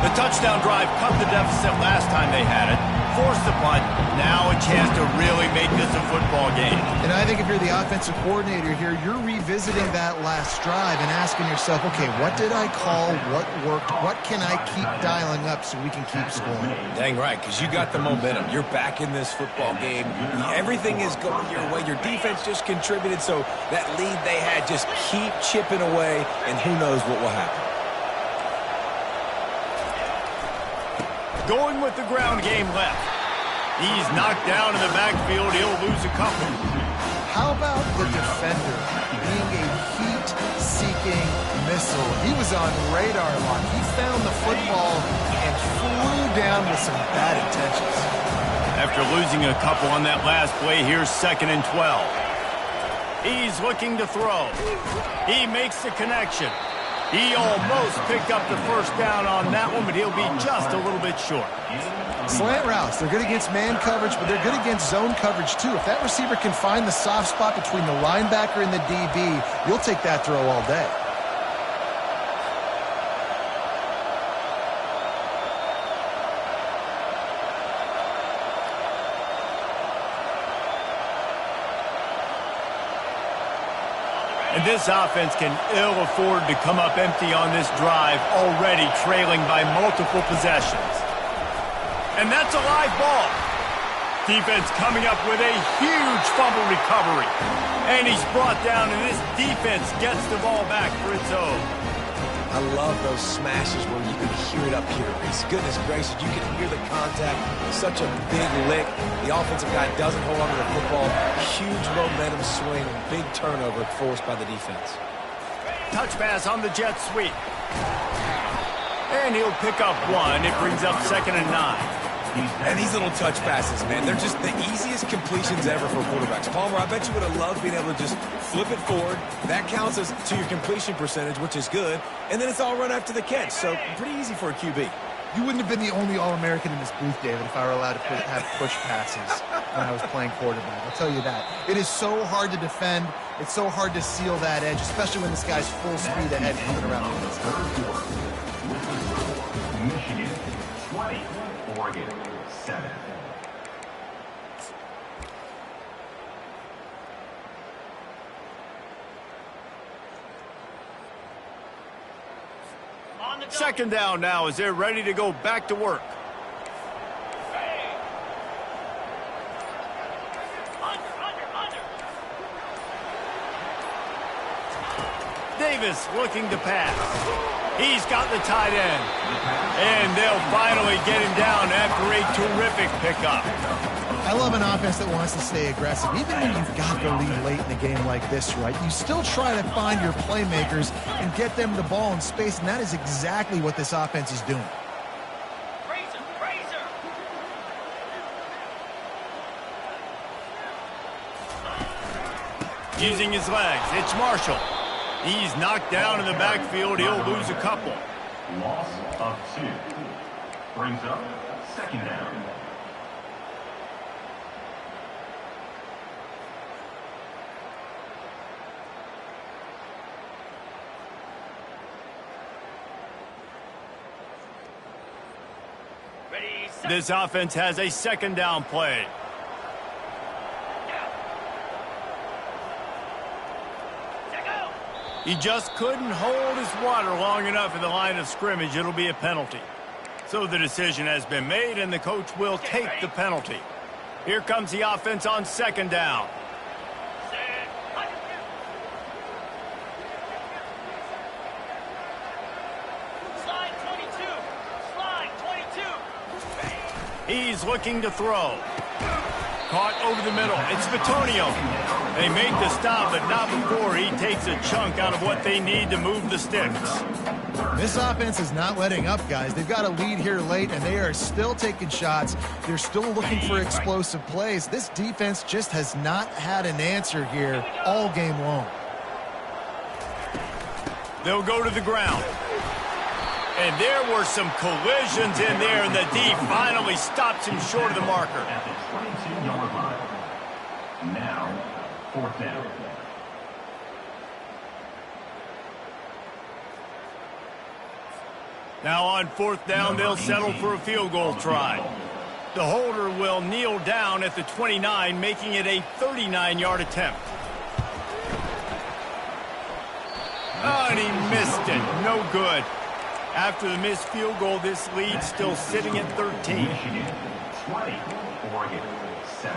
Speaker 1: The touchdown drive cut the deficit last time they had it. forced the punt. Now a chance to really make this a football game.
Speaker 3: And I think if you're the offensive coordinator here, you're revisiting that last drive and asking yourself, okay, what did I call? What worked? What can I keep dialing up so we can keep scoring?
Speaker 2: Dang right, because you got the momentum. You're back in this football game. Everything is going your way. Your defense just contributed, so that lead they had, just keep chipping away, and who knows what will happen.
Speaker 1: Going with the ground game left. He's knocked down in the backfield. He'll lose a couple.
Speaker 3: How about the defender being a heat-seeking missile? He was on radar lock. He found the football and flew down with some bad intentions.
Speaker 1: After losing a couple on that last play, here's 2nd and 12. He's looking to throw. He makes the connection. He almost picked up the first down on that one, but he'll be just a little bit short.
Speaker 3: Slant routes, they're good against man coverage, but they're good against zone coverage too. If that receiver can find the soft spot between the linebacker and the DB, you'll take that throw all day.
Speaker 1: And this offense can ill afford to come up empty on this drive, already trailing by multiple possessions. And that's a live ball. Defense coming up with a huge fumble recovery. And he's brought down, and this defense gets the ball back for its own.
Speaker 2: I love those smashes where you can hear it up here. Goodness gracious, you can hear the contact. Such a big lick. The offensive guy doesn't hold on to the football. Huge momentum swing, big turnover forced by the defense.
Speaker 1: Touch pass on the jet sweep. And he'll pick up one. It brings up 2nd and 9.
Speaker 2: And these little touch passes, man, they're just the easiest completions ever for quarterbacks. Palmer, I bet you would have loved being able to just flip it forward. That counts as to your completion percentage, which is good. And then it's all run after the catch, so pretty easy for a QB.
Speaker 3: You wouldn't have been the only All-American in this booth, David, if I were allowed to have push passes when I was playing quarterback. I'll tell you that. It is so hard to defend. It's so hard to seal that edge, especially when this guy's full speed ahead coming around the inside.
Speaker 5: Michigan 20, Oregon 7.
Speaker 1: Second down now as they're ready to go back to work. Davis looking to pass. He's got the tight end. And they'll finally get him down after a terrific pickup.
Speaker 3: I love an offense that wants to stay aggressive. Even when you've got the lead late in a game like this, right, you still try to find your playmakers and get them the ball in space, and that is exactly what this offense is doing.
Speaker 1: Using his legs, it's Marshall. He's knocked down in the backfield. He'll lose a couple.
Speaker 5: Loss of 2. Brings up 2nd down.
Speaker 1: This offense has a 2nd down play. He just couldn't hold his water long enough in the line of scrimmage. It'll be a penalty. So the decision has been made, and the coach will take the penalty. Here comes the offense on 2nd down. He's looking to throw. Caught over the middle. It's Bitonio. They make the stop, but not before he takes a chunk out of what they need to move the sticks.
Speaker 3: This offense is not letting up, guys. They've got a lead here late, and they are still taking shots. They're still looking for explosive plays. This defense just has not had an answer here all game long.
Speaker 1: They'll go to the ground. And there were some collisions in there, and the D finally stops him short of the marker.
Speaker 5: At the 22-yard line. Now, 4th down.
Speaker 1: Now on 4th down, they'll settle for a field goal try. The holder will kneel down at the 29, making it a 39-yard attempt. Oh, and he missed it. No good. After the missed field goal, this lead still sitting at 13.
Speaker 5: Michigan 20, Oregon 7.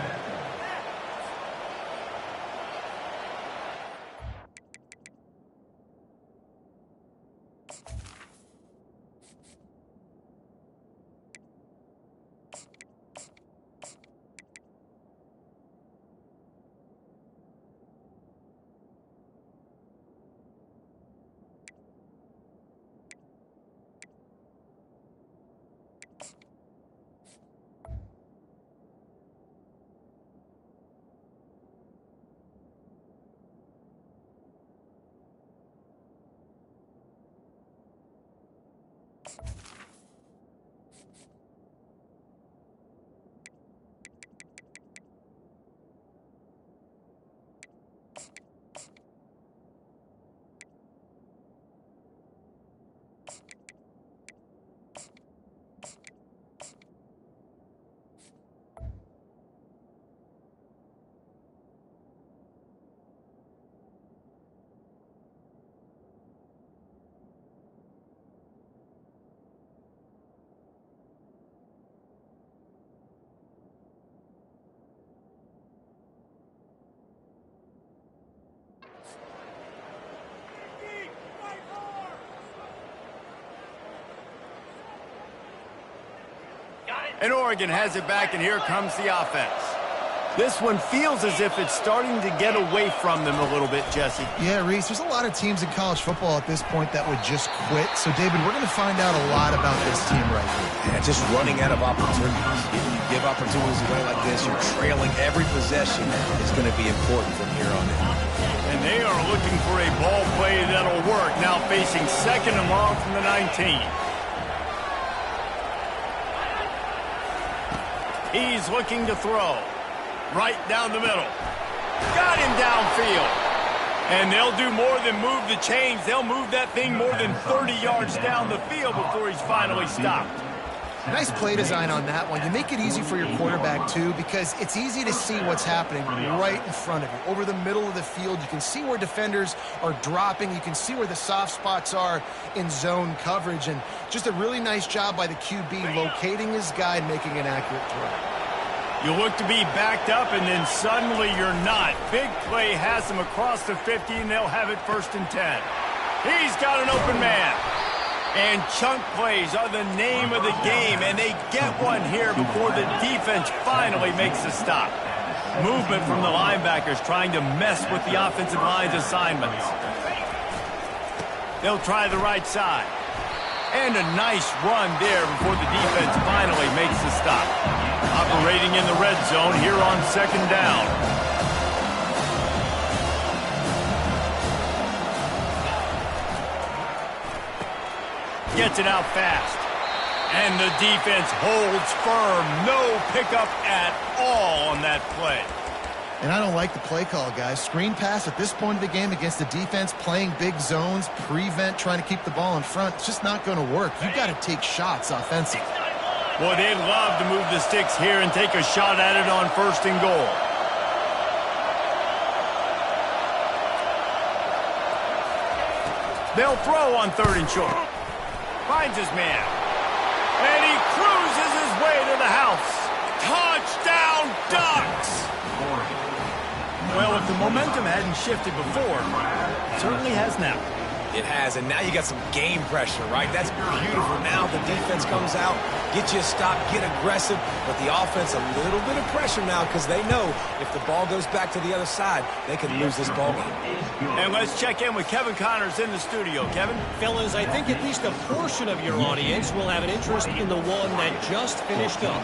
Speaker 1: And Oregon has it back, and here comes the offense. This one feels as if it's starting to get away from them a little bit, Jesse.
Speaker 3: Yeah, Reese, there's a lot of teams in college football at this point that would just quit. So, David, we're going to find out a lot about this team right here.
Speaker 2: Yeah, just running out of opportunities. If you give opportunities away like this, you're trailing every possession. It's going to be important from here on in.
Speaker 1: And they are looking for a ball play that'll work. Now facing second and long from the 19. He's looking to throw. Right down the middle. Got him downfield. And they'll do more than move the chains. They'll move that thing more than 30 yards down the field before he's finally stopped.
Speaker 3: Nice play design on that one. You make it easy for your quarterback, too, because it's easy to see what's happening right in front of you. Over the middle of the field, you can see where defenders are dropping. You can see where the soft spots are in zone coverage. And just a really nice job by the QB locating his guy and making an accurate throw.
Speaker 1: You look to be backed up, and then suddenly you're not. Big play has them across the 50, and they'll have it 1st and 10. He's got an open man. And chunk plays are the name of the game, and they get one here before the defense finally makes the stop. Movement from the linebackers trying to mess with the offensive line's assignments. They'll try the right side. And a nice run there before the defense finally makes the stop. Operating in the red zone here on 2nd down. Gets it out fast. And the defense holds firm. No pickup at all on that play.
Speaker 3: And I don't like the play call, guys. Screen pass at this point of the game against the defense, playing big zones, prevent, trying to keep the ball in front. It's just not going to work. You've got to take shots offensively.
Speaker 1: Boy, they'd love to move the sticks here and take a shot at it on 1st and goal. They'll throw on 3rd and short. Finds his man. And he cruises his way to the house. Touchdown, Ducks! Well, if the momentum hadn't shifted before, it certainly has now.
Speaker 2: It has, and now you got some game pressure, right? That's beautiful. Now the defense comes out, get you a stop, get aggressive, but the offense a little bit of pressure now because they know if the ball goes back to the other side, they could lose this ball game.
Speaker 1: And let's check in with Kevin Connors in the studio. Kevin?
Speaker 4: Fellas, I think at least a portion of your audience will have an interest in the one that just finished up.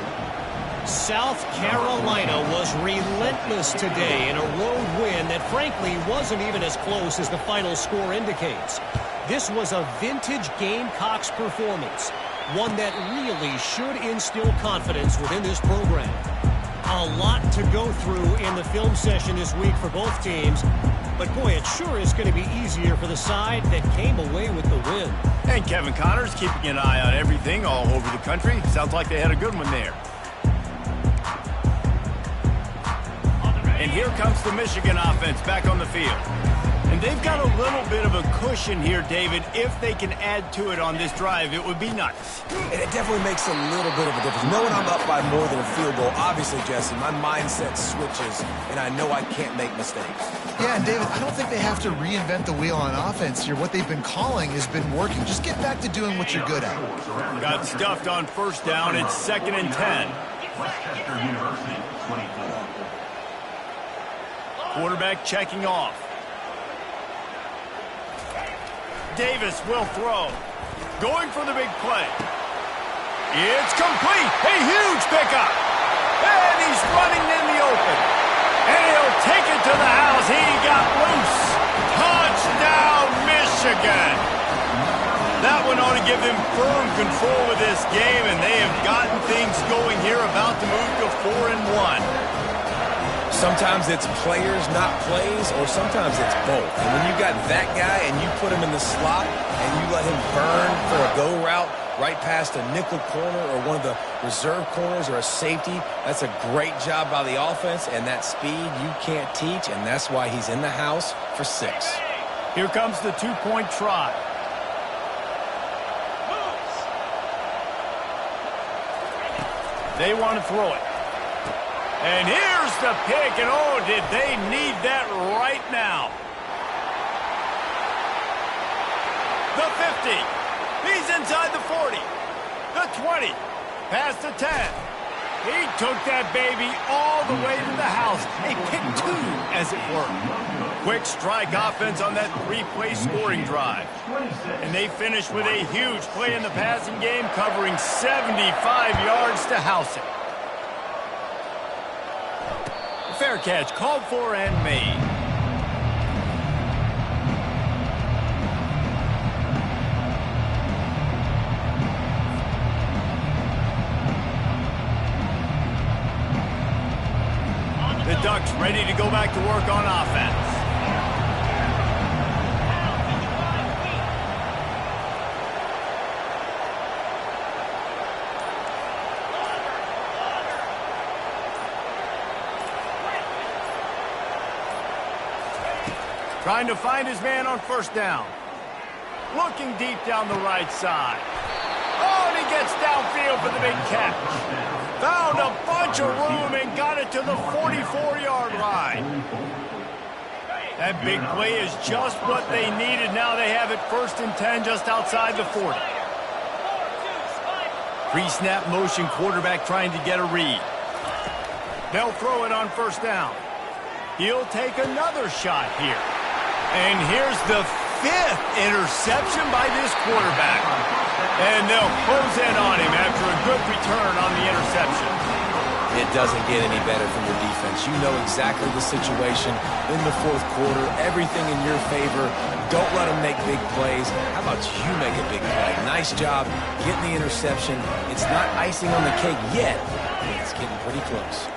Speaker 4: South Carolina was relentless today in a road win that frankly wasn't even as close as the final score indicates. This was a vintage Gamecocks performance, one that really should instill confidence within this program. A lot to go through in the film session this week for both teams, but boy, it sure is going to be easier for the side that came away with the win.
Speaker 1: And Kevin Connors keeping an eye on everything all over the country. Sounds like they had a good one there. And here comes the Michigan offense back on the field. And they've got a little bit of a cushion here, David. If they can add to it on this drive, it would be nice.
Speaker 2: And it definitely makes a little bit of a difference. Knowing I'm up by more than a field goal, obviously, Jesse, my mindset switches, and I know I can't make mistakes.
Speaker 3: Yeah, and David, I don't think they have to reinvent the wheel on offense here. What they've been calling has been working. Just get back to doing what you're good at.
Speaker 1: Got stuffed on first down. It's 2nd and 10.
Speaker 5: Westchester University, 24.
Speaker 1: Quarterback checking off. Davis will throw. Going for the big play. It's complete. A huge pickup. And he's running in the open. And he'll take it to the house. He got loose. Touchdown, Michigan. That one ought to give them firm control of this game, and they have gotten things going here, about to move to 4-1.
Speaker 2: Sometimes it's players, not plays, or sometimes it's both. And when you got that guy and you put him in the slot and you let him burn for a go route right past a nickel corner or one of the reserve corners or a safety, that's a great job by the offense, and that speed you can't teach, and that's why he's in the house for 6.
Speaker 1: Here comes the 2-point try. They want to throw it. And here's the pick, and oh, did they need that right now. The 50. He's inside the 40. The 20. Past the 10. He took that baby all the way to the house. A pick 2, as it were. Quick strike offense on that 3-play scoring drive. And they finished with a huge play in the passing game, covering 75 yards to house it. Fair catch, called for and made. The Ducks ready to go back to work on offense. Trying to find his man on first down. Looking deep down the right side. Oh, and he gets downfield for the big catch. Found a bunch of room and got it to the 44-yard line. That big play is just what they needed. Now they have it 1st and 10 just outside the 40. Pre-snap motion, quarterback trying to get a read. They'll throw it on first down. He'll take another shot here. And here's the 5th interception by this quarterback. And they'll close in on him after a good return on the interception.
Speaker 2: It doesn't get any better from your defense. You know exactly the situation in the 4th quarter. Everything in your favor. Don't let them make big plays. How about you make a big play? Nice job getting the interception. It's not icing on the cake yet, but it's getting pretty close.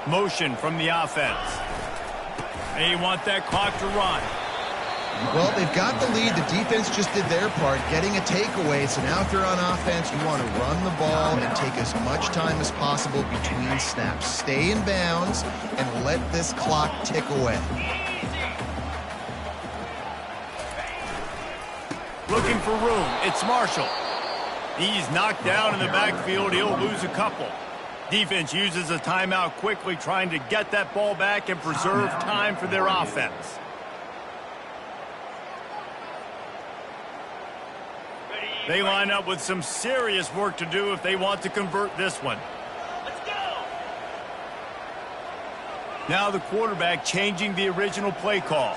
Speaker 1: Motion from the offense. They want that clock to run.
Speaker 3: Well, they've got the lead. The defense just did their part, getting a takeaway. So now if they're on offense, you want to run the ball and take as much time as possible between snaps. Stay in bounds and let this clock tick away.
Speaker 1: Looking for room. It's Marshall. He's knocked down in the backfield. He'll lose a couple. Defense uses a timeout quickly, trying to get that ball back and preserve time for their offense. They line up with some serious work to do if they want to convert this one. Let's go. Now the quarterback changing the original play call.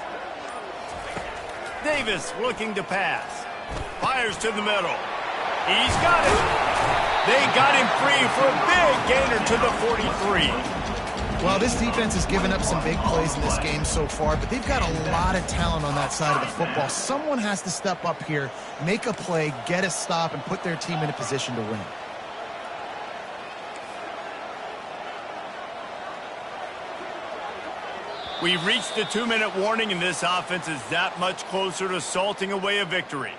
Speaker 1: Davis looking to pass. Fires to the middle. He's got it. They got him free for a big gainer to the 43.
Speaker 3: Well, this defense has given up some big plays in this game so far, but they've got a lot of talent on that side of the football. Someone has to step up here, make a play, get a stop, and put their team in a position to win.
Speaker 1: We've reached the 2-minute warning, and this offense is that much closer to salting away a victory.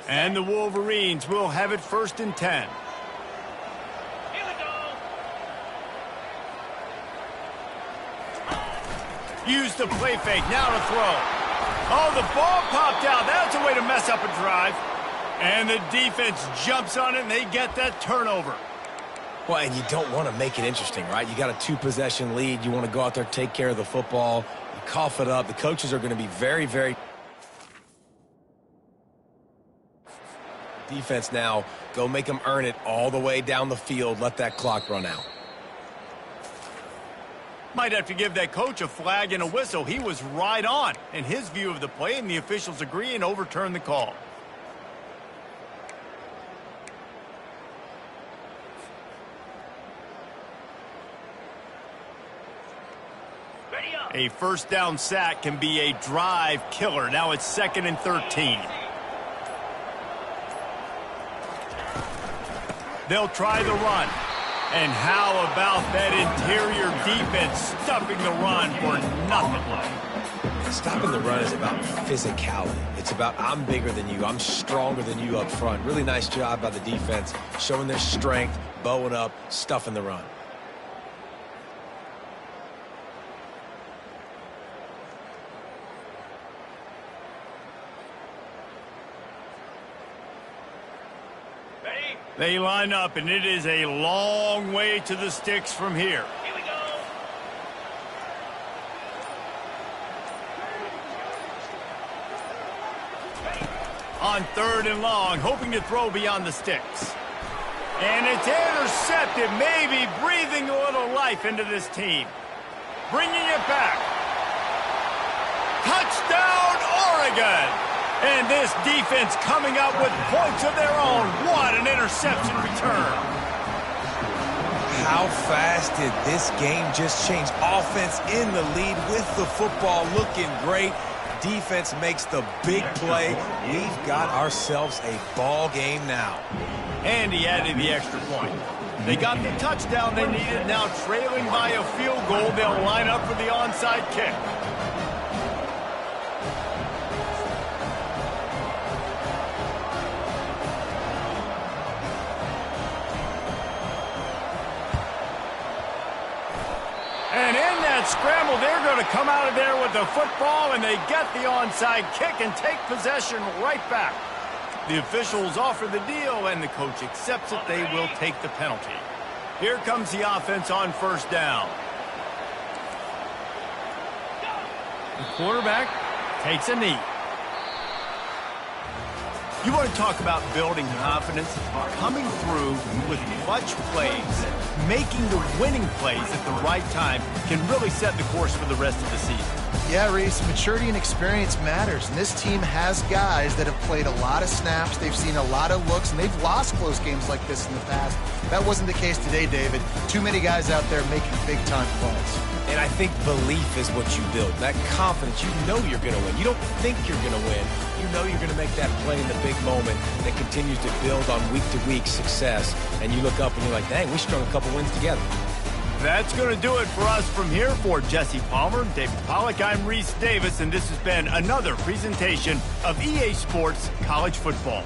Speaker 1: And the Wolverines will have it 1st and 10.
Speaker 4: Here we go.
Speaker 1: Use the play fake, now to throw. Oh, the ball popped out. That's a way to mess up a drive. And the defense jumps on it, and they get that turnover.
Speaker 2: Well, and you don't want to make it interesting, right? You got a 2-possession lead. You want to go out there, take care of the football. You cough it up. The coaches are going to be very, very... Defense now, go make them earn it all the way down the field. Let that clock run out.
Speaker 1: Might have to give that coach a flag and a whistle. He was right on in his view of the play, and the officials agree and overturn the call. A 1st down sack can be a drive killer. Now it's 2nd and 13. They'll try the run. And how about that interior defense stuffing the run for nothing?
Speaker 2: Stopping the run is about physicality. It's about I'm bigger than you. I'm stronger than you up front. Really nice job by the defense, showing their strength, bowing up, stuffing the run.
Speaker 1: They line up, and it is a long way to the sticks from here.
Speaker 4: Here we go.
Speaker 1: On 3rd and long, hoping to throw beyond the sticks. And it's intercepted, maybe breathing a little life into this team. Bringing it back. Touchdown, Oregon! And this defense coming up with points of their own. What an interception return.
Speaker 2: How fast did this game just change? Offense in the lead with the football, looking great. Defense makes the big play. We've got ourselves a ball game now.
Speaker 1: And he added the extra point. They got the touchdown they needed. Now trailing by a field goal, they'll line up for the onside kick. And in that scramble, they're going to come out of there with the football, and they get the onside kick and take possession right back. The officials offer the deal, and the coach accepts it. They will take the penalty. Here comes the offense on 1st down. The quarterback takes a knee. You want to talk about building confidence? Coming through with clutch plays, making the winning plays at the right time can really set the course for the rest of the season.
Speaker 3: Yeah, Reese, maturity and experience matters, and this team has guys that have played a lot of snaps, they've seen a lot of looks, and they've lost close games like this in the past. That wasn't the case today, David. Too many guys out there making big-time plays.
Speaker 2: And I think belief is what you build. That confidence, you know you're going to win. You don't think you're going to win. You know you're going to make that play in the big moment that continues to build on week-to-week success. And you look up and you're like, dang, we strung a couple wins together.
Speaker 1: That's going to do it for us from here. For Jesse Palmer, David Pollack, I'm Reese Davis, and this has been another presentation of EA Sports College Football.